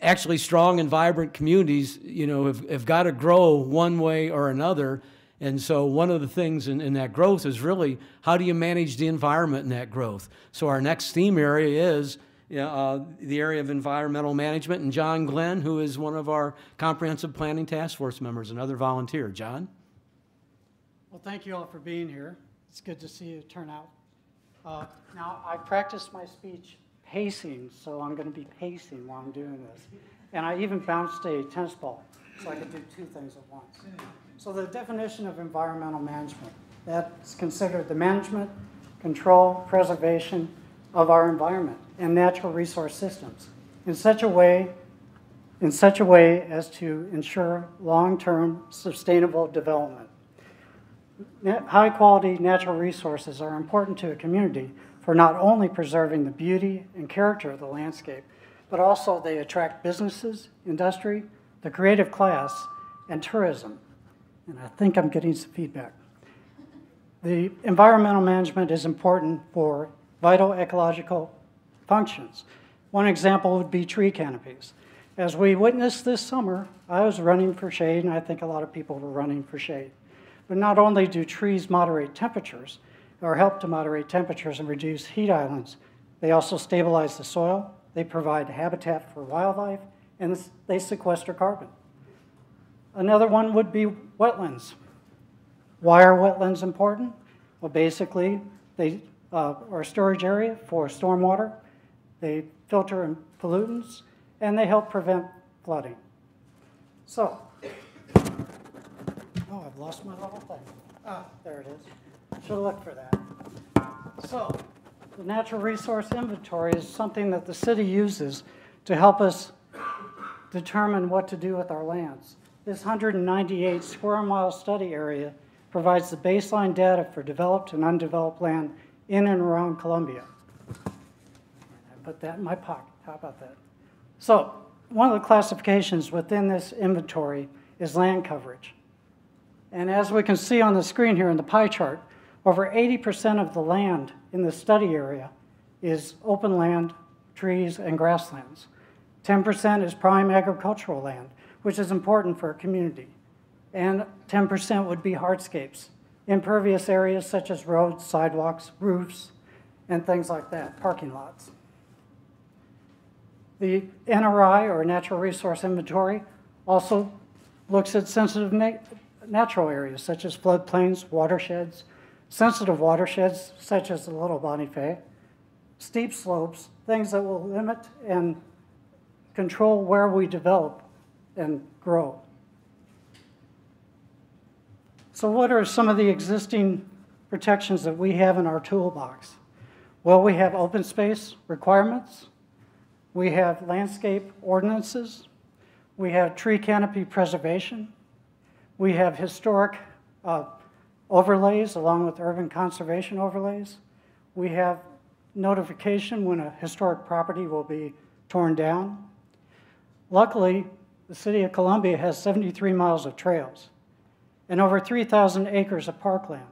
actually strong and vibrant communities, have got to grow one way or another. And so one of the things in that growth is really how do you manage the environment in that growth? So our next theme area is the area of environmental management. And John Glenn, who is one of our comprehensive planning task force members, another volunteer. John? Well, thank you all for being here. It's good to see you turn out. Now, I practiced my speech pacing, so I'm going to be pacing while I'm doing this. And I even bounced a tennis ball, so I could do two things at once. So the definition of environmental management, that's considered the management, control, preservation of our environment and natural resource systems in such a way as to ensure long-term sustainable development. High-quality natural resources are important to a community for not only preserving the beauty and character of the landscape, but also they attract businesses, industry, the creative class, and tourism. And I think I'm getting some feedback. The environmental management is important for vital ecological functions. One example would be tree canopies. As we witnessed this summer, I was running for shade, and I think a lot of people were running for shade. But not only do trees moderate temperatures, or help to moderate temperatures and reduce heat islands, they also stabilize the soil, they provide habitat for wildlife, and they sequester carbon. Another one would be wetlands. Why are wetlands important? Well, basically, they are a storage area for stormwater, they filter pollutants, and they help prevent flooding. So, oh, I've lost my little thing. Ah, there it is. Should have looked for that. So, the natural resource inventory is something that the city uses to help us determine what to do with our lands. This 198 square mile study area provides the baseline data for developed and undeveloped land in and around Columbia. I put that in my pocket. How about that? So, one of the classifications within this inventory is land coverage. And as we can see on the screen here in the pie chart, over 80% of the land in the study area is open land, trees, and grasslands. 10% is prime agricultural land, which is important for a community. And 10% would be hardscapes, impervious areas such as roads, sidewalks, roofs, and things like that, parking lots. The NRI, or Natural Resource Inventory, also looks at sensitive natural areas such as floodplains, watersheds, sensitive watersheds such as the Little Bonnefay, steep slopes, things that will limit and control where we develop and grow. So what are some of the existing protections that we have in our toolbox? Well, we have open space requirements, we have landscape ordinances, we have tree canopy preservation, we have historic overlays along with urban conservation overlays, we have notification when a historic property will be torn down. Luckily, the City of Columbia has 73 miles of trails and over 3,000 acres of parkland.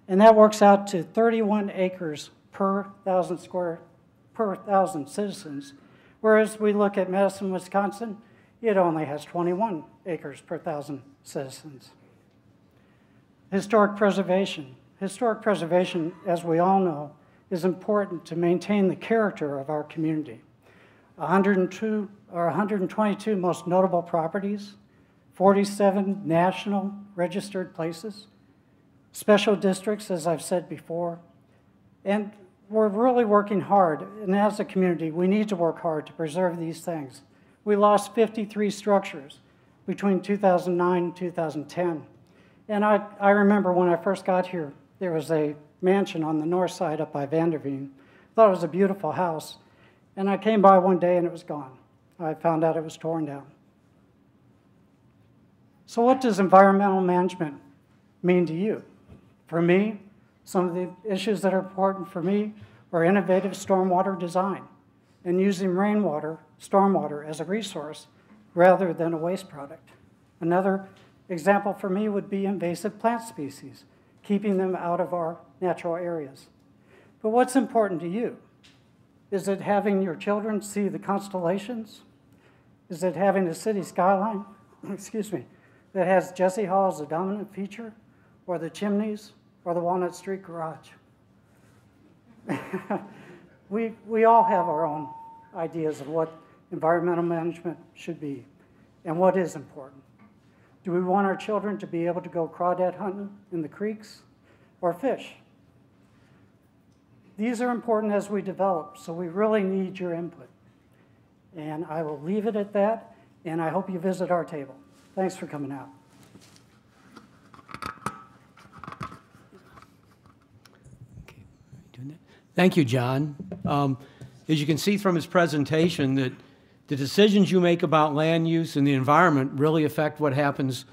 And that works out to 31 acres per thousand citizens. Whereas we look at Madison, Wisconsin, it only has 21 acres per thousand citizens. Historic preservation. Historic preservation, as we all know, is important to maintain the character of our community. 102 or 122 most notable properties, 47 national registered places, special districts, as I've said before, and we're really working hard, and as a community, we need to work hard to preserve these things. We lost 53 structures between 2009 and 2010. And I remember when I first got here, there was a mansion on the north side up by Vanderveen. Thought it was a beautiful house. And I came by one day and it was gone. I found out it was torn down. So what does environmental management mean to you? For me, some of the issues that are important for me are innovative stormwater design and using rainwater, stormwater as a resource rather than a waste product. Another example for me would be invasive plant species, keeping them out of our natural areas. But what's important to you? Is it having your children see the constellations? Is it having a city skyline, excuse me, that has Jesse Hall as a dominant feature, or the chimneys, or the Walnut Street garage? We all have our own ideas of what environmental management should be and what is important. Do we want our children to be able to go crawdad hunting in the creeks or fish? These are important as we develop, so we really need your input. And I will leave it at that, and I hope you visit our table. Thanks for coming out. Thank you, John. As you can see from his presentation, that the decisions you make about land use and the environment really affect what happens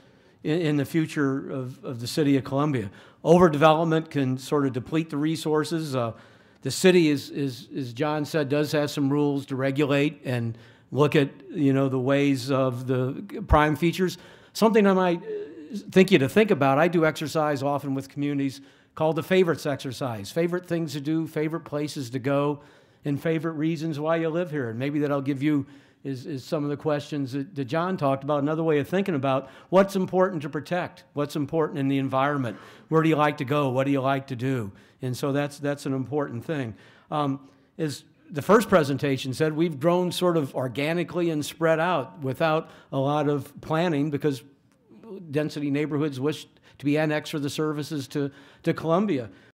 in the future of the city of Columbia. Overdevelopment can sort of deplete the resources. The city, as John said, does have some rules to regulate and look at, the ways of the prime features. Something I might think you to think about, I do exercise often with communities called the favorites exercise. Favorite things to do, favorite places to go, and favorite reasons why you live here. And maybe that'll give you is some of the questions that John talked about, another way of thinking about what's important to protect, what's important in the environment, where do you like to go, what do you like to do? And so that's an important thing. As the first presentation said, we've grown sort of organically and spread out without a lot of planning because density neighborhoods wish to be annexed for the services to Columbia.